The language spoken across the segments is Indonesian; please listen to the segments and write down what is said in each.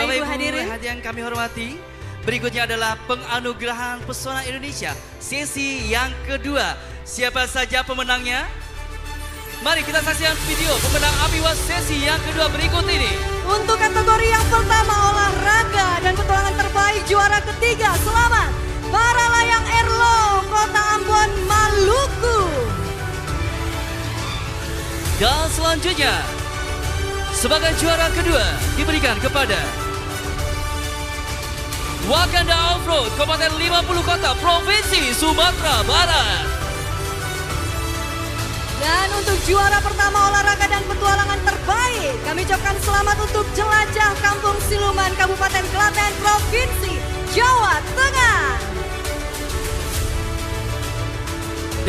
Bapak Ibu hadirin yang kami hormati, berikutnya adalah penganugerahan pesona Indonesia sesi yang kedua. Siapa saja pemenangnya? Mari kita saksikan video pemenang Abiwas sesi yang kedua berikut ini. untuk kategori yang pertama olahraga dan petualangan terbaik juara ketiga. Selamat para layang Erlo Kota Ambon Maluku. Dan selanjutnya sebagai juara kedua diberikan kepada Wakanda Offroad Kabupaten 50 Kota Provinsi Sumatera Barat. Dan untuk juara pertama olahraga dan petualangan terbaik, kami ucapkan selamat untuk Jelajah Kampung Siluman Kabupaten Klaten Provinsi Jawa Tengah.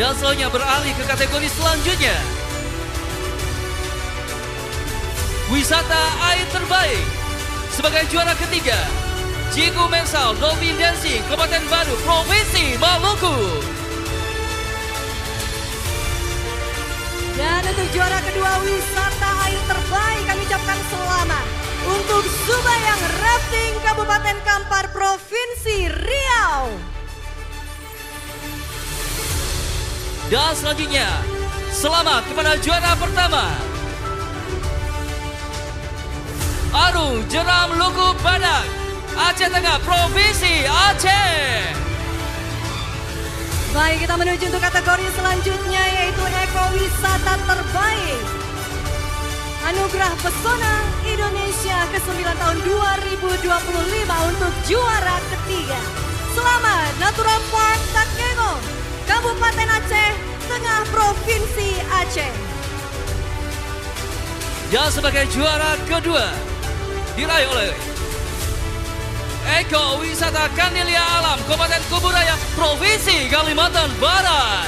Dan selanjutnya beralih ke kategori selanjutnya, wisata air terbaik. Sebagai juara ketiga, Jiku Mengsal Dolphin Dancing Kabupaten Baru Provinsi Maluku. Dan untuk juara kedua wisata air terbaik, kami ucapkan selamat untuk Subayang Rafting Kabupaten Kampar Provinsi Riau. Dan selanjutnya, selamat kepada juara pertama, Arung Jeram Luku Badak Aceh Tengah Provinsi Aceh. Baik, kita menuju untuk kategori selanjutnya yaitu ekowisata terbaik. Anugerah Pesona Indonesia ke-9 tahun 2025 untuk juara ketiga. Selamat Natural Park Takengong, Kabupaten Aceh Tengah Provinsi Aceh. Dan sebagai juara kedua diraih oleh Eko Wisata Kandilia Alam Kabupaten Kuburaya Provinsi Kalimantan Barat.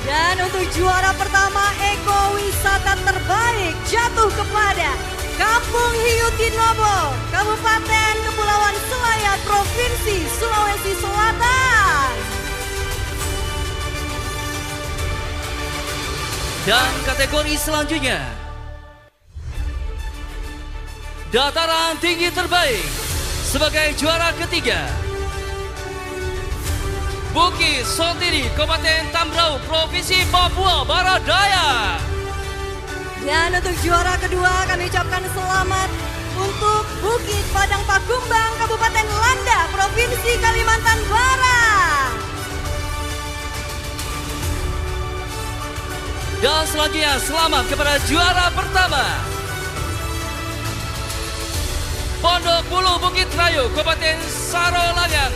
Dan untuk juara pertama Eko Wisata terbaik jatuh kepada Kampung Hiu Tinobo, Kabupaten Kepulauan Selayar Provinsi Sulawesi Selatan. Dan kategori selanjutnya, dataran tinggi terbaik. Sebagai juara ketiga, Bukit Sotiri Kabupaten Tambrau Provinsi Papua Barat Daya. Dan untuk juara kedua kami ucapkan selamat untuk Bukit Padang Pakumbang Kabupaten Landa Provinsi Kalimantan Barat. Dan selanjutnya selamat kepada juara pertama, Pondok Bulu Bukit Rayu Kabupaten Sarolangan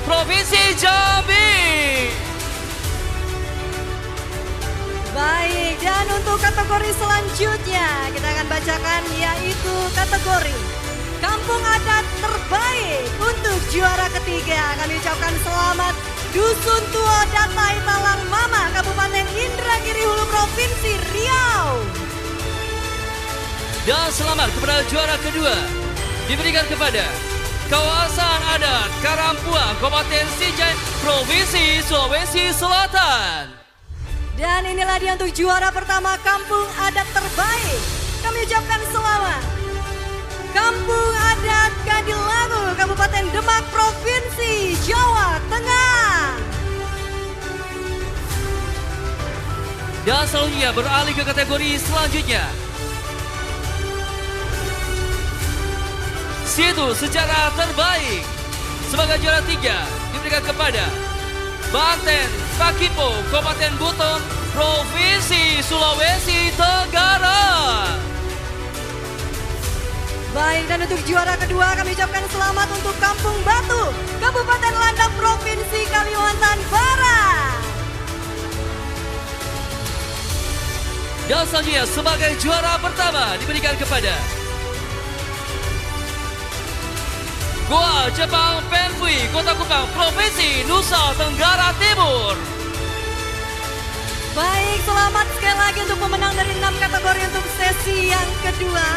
Provinsi Jambi. Baik, dan untuk kategori selanjutnya kita akan bacakan yaitu kategori Kampung Adat Terbaik. Untuk juara ketiga kami ucapkan selamat Dusun Tua Datai Talang Mama Kabupaten Indragiri Hulu Provinsi Riau. Dan selamat kepada juara kedua diberikan kepada Kawasan Adat Karampuang Kabupaten Sijai Provinsi Sulawesi Selatan. Dan inilah dia untuk juara pertama Kampung Adat Terbaik. Kami ucapkan selamat Kampung Adat Kadilangu Kabupaten Demak Provinsi Jawa Tengah. Dan selanjutnya beralih ke kategori selanjutnya, Situ Sejarah Terbaik. Sebagai juara tiga diberikan kepada Banten Takipo Kabupaten Buton Provinsi Sulawesi Tenggara. Baik, dan untuk juara kedua kami ucapkan selamat untuk Kampung Batu Kabupaten Landak Provinsi Kalimantan Barat. Dan selanjutnya sebagai juara pertama diberikan kepada Goa Jepang Penfui Kota Kupang Provinsi Nusa Tenggara Timur. Baik, selamat sekali lagi untuk pemenang dari 6 kategori untuk sesi yang kedua.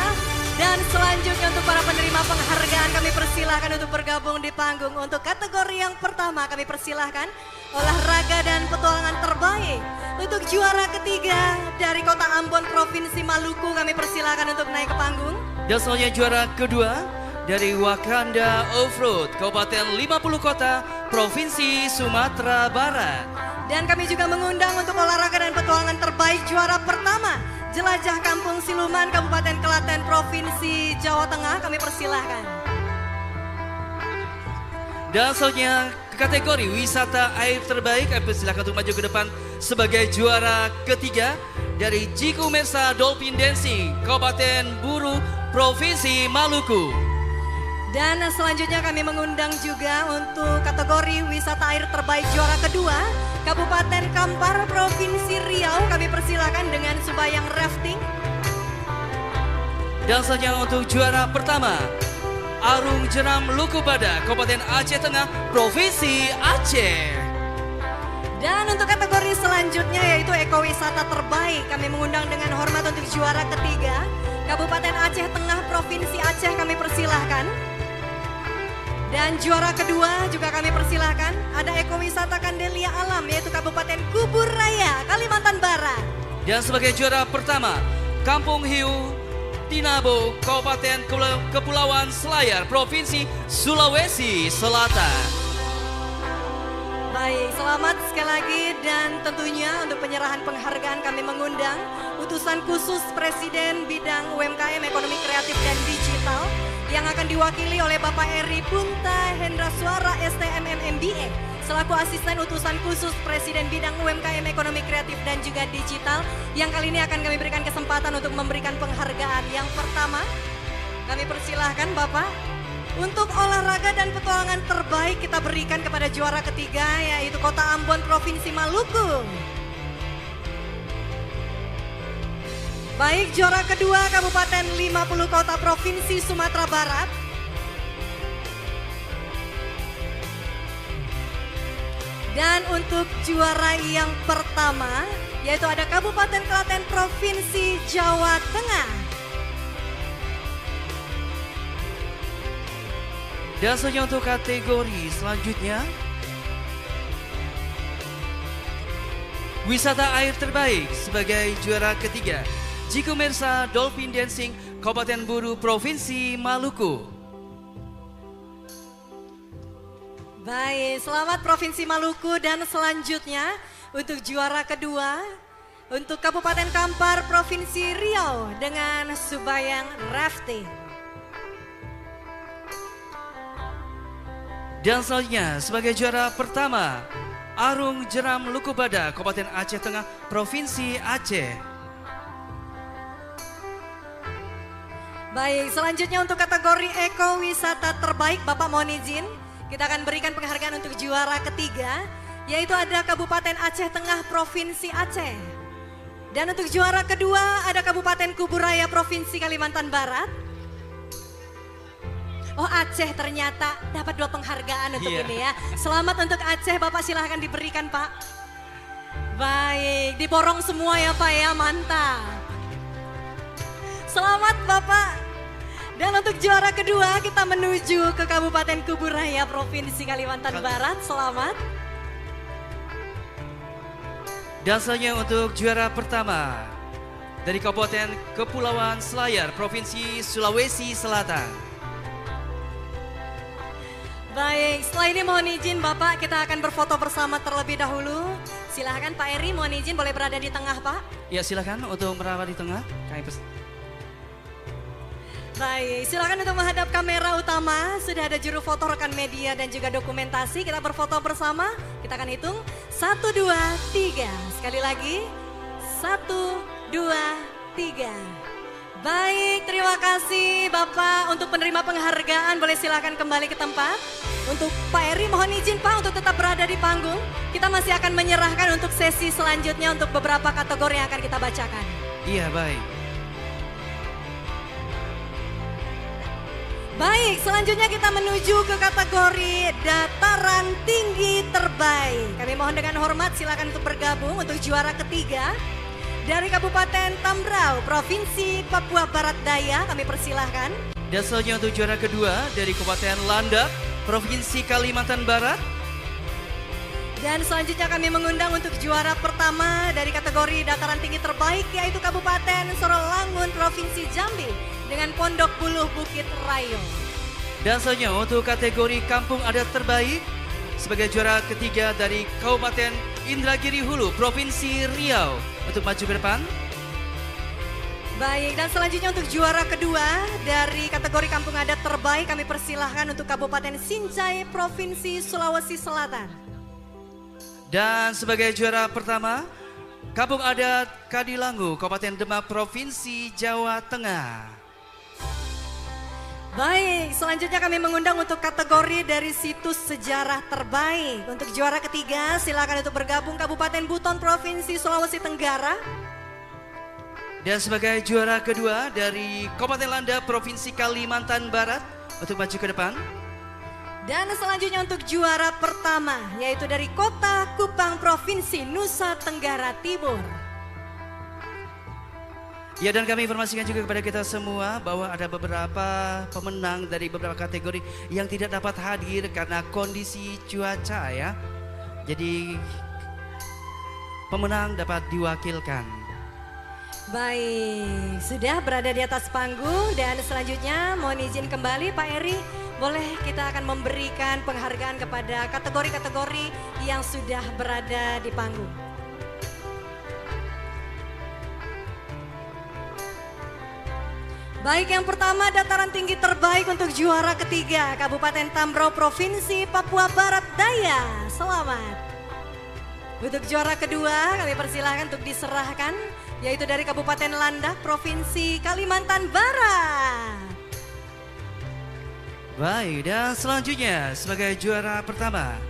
Dan selanjutnya untuk para penerima penghargaan kami persilahkan untuk bergabung di panggung. Untuk kategori yang pertama kami persilahkan olahraga dan petualangan terbaik. Untuk juara ketiga dari Kota Ambon Provinsi Maluku kami persilahkan untuk naik ke panggung. Dan selanjutnya juara kedua dari Wakanda Offroad, Kabupaten 50 Kota, Provinsi Sumatera Barat. Dan kami juga mengundang untuk olahraga dan petualangan terbaik juara pertama, Jelajah Kampung Siluman, Kabupaten Klaten, Provinsi Jawa Tengah. Kami persilahkan. Dan selanjutnya kategori wisata air terbaik, kami persilahkan untuk maju ke depan sebagai juara ketiga dari Jiku Mersa Dolphin Dancing, Kabupaten Buru, Provinsi Maluku. Dan selanjutnya kami mengundang juga untuk kategori wisata air terbaik juara kedua, Kabupaten Kampar, Provinsi Riau. Kami persilakan dengan Subayang Rafting. Dan selanjutnya untuk juara pertama, Arung Jeram Lukubada, Kabupaten Aceh Tengah, Provinsi Aceh. Dan untuk kategori selanjutnya yaitu ekowisata terbaik, kami mengundang dengan hormat untuk juara ketiga, Kabupaten Aceh Tengah, Provinsi Aceh. Kami persilahkan. Dan juara kedua juga kami persilahkan, ada ekowisata Kandelia Alam yaitu Kabupaten Kubur Raya, Kalimantan Barat. Dan sebagai juara pertama, Kampung Hiu Tinabo, Kabupaten Kepulauan Selayar, Provinsi Sulawesi Selatan. Baik, selamat sekali lagi dan tentunya untuk penyerahan penghargaan kami mengundang utusan khusus Presiden Bidang UMKM, Ekonomi Kreatif dan Digital yang akan diwakili oleh Bapak Eri Punta Hendra Suara STMM MBA selaku asisten utusan khusus Presiden Bidang UMKM, Ekonomi Kreatif dan juga Digital yang kali ini akan kami berikan kesempatan untuk memberikan penghargaan. Yang pertama, kami persilahkan Bapak untuk olahraga dan petualangan terbaik kita berikan kepada juara ketiga yaitu Kota Ambon, Provinsi Maluku. Baik, juara kedua Kabupaten 50 Kota, Provinsi Sumatera Barat. Dan untuk juara yang pertama yaitu ada Kabupaten Klaten, Provinsi Jawa Tengah. Dan selanjutnya untuk kategori selanjutnya, wisata air terbaik sebagai juara ketiga, Jiku Mersa Dolphin Dancing, Kabupaten Buru, Provinsi Maluku. Baik, selamat Provinsi Maluku. Dan selanjutnya untuk juara kedua untuk Kabupaten Kampar, Provinsi Riau dengan Subayang Rafting. Dan selanjutnya sebagai juara pertama, Arung Jeram Lukubada, Kabupaten Aceh Tengah, Provinsi Aceh. Baik, selanjutnya untuk kategori ekowisata terbaik, Bapak mohon izin, kita akan berikan penghargaan untuk juara ketiga, yaitu ada Kabupaten Aceh Tengah, Provinsi Aceh. Dan untuk juara kedua ada Kabupaten Kubur Raya, Provinsi Kalimantan Barat. Oh, Aceh ternyata dapat 2 penghargaan untuk ini ya. Selamat untuk Aceh, Bapak silahkan diberikan Pak. Baik, diborong semua ya Pak ya, mantap. Selamat Bapak. Dan untuk juara kedua kita menuju ke Kabupaten Kubur Raya, Provinsi Kalimantan Barat. Selamat. Dan selanjutnya untuk juara pertama dari Kabupaten Kepulauan Selayar, Provinsi Sulawesi Selatan. Baik, setelah ini mohon izin Bapak kita akan berfoto bersama terlebih dahulu. Silahkan Pak Eri, mohon izin boleh berada di tengah Pak. Ya silakan untuk merawat di tengah. Baik, silakan untuk menghadap kamera utama. Sudah ada juru foto, rekan media dan juga dokumentasi. Kita berfoto bersama. Kita akan hitung 1, 2, 3. Sekali lagi 1, 2, 3. Baik, terima kasih Bapak untuk penerima penghargaan. Boleh silakan kembali ke tempat. Untuk Pak Eri mohon izin Pak untuk tetap berada di panggung. Kita masih akan menyerahkan untuk sesi selanjutnya untuk beberapa kategori yang akan kita bacakan. Iya, baik. Baik, selanjutnya kita menuju ke kategori dataran tinggi terbaik. Kami mohon dengan hormat silakan untuk bergabung untuk juara ketiga dari Kabupaten Tambrau, Provinsi Papua Barat Daya. Kami persilahkan. Dan selanjutnya untuk juara kedua dari Kabupaten Landak, Provinsi Kalimantan Barat. Dan selanjutnya kami mengundang untuk juara pertama dari kategori dataran tinggi terbaik yaitu Kabupaten Sorolangun, Provinsi Jambi dengan Pondok Buluh Bukit Rayo. Dan selanjutnya untuk kategori kampung adat terbaik sebagai juara ketiga dari Kabupaten Indragiri Hulu, Provinsi Riau. Untuk maju ke depan. Baik, dan selanjutnya untuk juara kedua dari kategori kampung adat terbaik kami persilahkan untuk Kabupaten Sinjai, Provinsi Sulawesi Selatan. Dan sebagai juara pertama, kampung adat Kadilangu, Kabupaten Demak, Provinsi Jawa Tengah. Baik, selanjutnya kami mengundang untuk kategori dari situs sejarah terbaik. Untuk juara ketiga silakan untuk bergabung Kabupaten Buton, Provinsi Sulawesi Tenggara. Dan sebagai juara kedua dari Kabupaten Landa, Provinsi Kalimantan Barat. Untuk maju ke depan. Dan selanjutnya untuk juara pertama yaitu dari Kota Kupang, Provinsi Nusa Tenggara Timur. Ya, dan kami informasikan juga kepada kita semua bahwa ada beberapa pemenang dari beberapa kategori yang tidak dapat hadir karena kondisi cuaca ya. Jadi pemenang dapat diwakilkan. Baik, sudah berada di atas panggung dan selanjutnya mohon izin kembali Pak Eri, boleh kita akan memberikan penghargaan kepada kategori-kategori yang sudah berada di panggung. Baik, yang pertama dataran tinggi terbaik untuk juara ketiga Kabupaten Tambrau, Provinsi Papua Barat Daya. Selamat. Untuk juara kedua kami persilahkan untuk diserahkan yaitu dari Kabupaten Landak, Provinsi Kalimantan Barat. Baik, dan selanjutnya sebagai juara pertama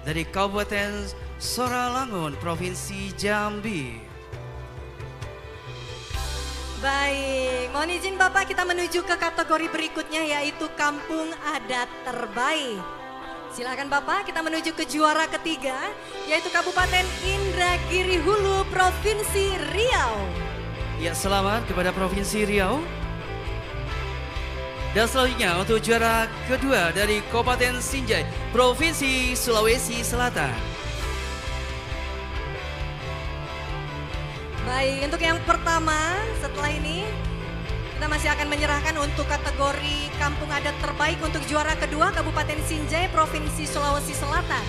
dari Kabupaten Soralangun, Provinsi Jambi. Baik, mohon izin Bapak kita menuju ke kategori berikutnya yaitu Kampung Adat Terbaik. Silakan Bapak kita menuju ke juara ketiga yaitu Kabupaten Indragiri Hulu, Provinsi Riau. Ya, selamat kepada Provinsi Riau. Dan selanjutnya untuk juara kedua dari Kabupaten Sinjai, Provinsi Sulawesi Selatan. Baik, untuk yang pertama setelah ini kita masih akan menyerahkan untuk kategori Kampung Adat Terbaik untuk juara kedua Kabupaten Sinjai, Provinsi Sulawesi Selatan.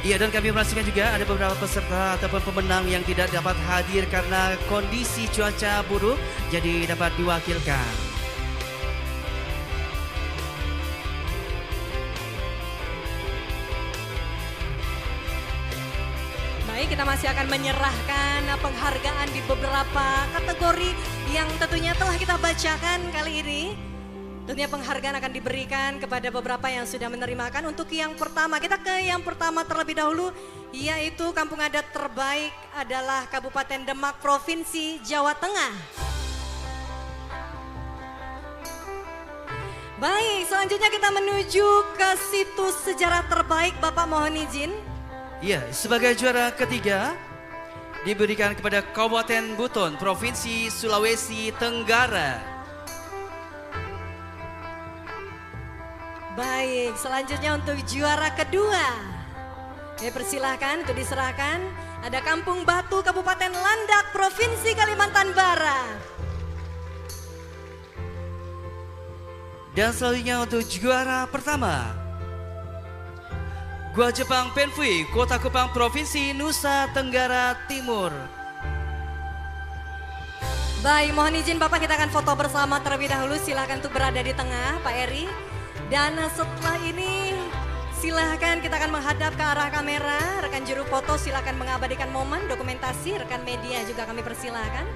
Iya, dan kami informasikan juga ada beberapa peserta ataupun pemenang yang tidak dapat hadir karena kondisi cuaca buruk, jadi dapat diwakilkan. Baik, kita masih akan menyerahkan penghargaan di beberapa kategori yang tentunya telah kita bacakan kali ini. Tentunya penghargaan akan diberikan kepada beberapa yang sudah menerimakan. Untuk yang pertama, kita ke yang pertama terlebih dahulu, yaitu Kampung Adat Terbaik adalah Kabupaten Demak, Provinsi Jawa Tengah. Baik, selanjutnya kita menuju ke situs sejarah terbaik. Bapak mohon izin. Iya, sebagai juara ketiga diberikan kepada Kabupaten Buton, Provinsi Sulawesi Tenggara. Baik, selanjutnya untuk juara kedua. Persilahkan untuk diserahkan. Ada Kampung Batu, Kabupaten Landak, Provinsi Kalimantan Barat. Dan selanjutnya untuk juara pertama, Gua Jepang Penfui, Kota Kupang, Provinsi Nusa Tenggara Timur. Baik, mohon izin Bapak kita akan foto bersama terlebih dahulu. Silakan untuk berada di tengah Pak Eri. Dan setelah ini silakan kita akan menghadap ke arah kamera. Rekan juru foto silakan mengabadikan momen dokumentasi. Rekan media juga kami persilakan.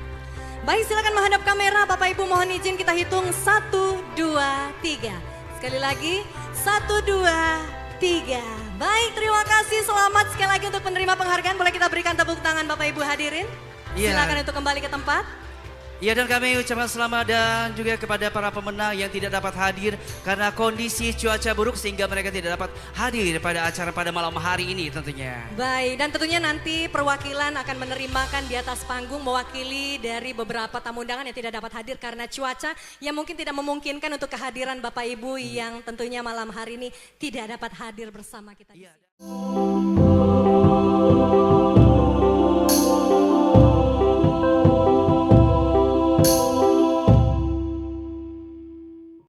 Baik, silakan menghadap kamera. Bapak Ibu mohon izin kita hitung 1, 2, 3. Sekali lagi 1, 2, 3. Baik, terima kasih. Selamat sekali lagi untuk penerima penghargaan. Boleh kita berikan tepuk tangan Bapak Ibu hadirin. Silakan untuk kembali ke tempat. Ya, dan kami ucapkan selamat dan juga kepada para pemenang yang tidak dapat hadir karena kondisi cuaca buruk sehingga mereka tidak dapat hadir pada acara pada malam hari ini tentunya. Baik, dan tentunya nanti perwakilan akan menerimakan di atas panggung mewakili dari beberapa tamu undangan yang tidak dapat hadir karena cuaca yang mungkin tidak memungkinkan untuk kehadiran Bapak Ibu yang tentunya malam hari ini tidak dapat hadir bersama kita. Iya.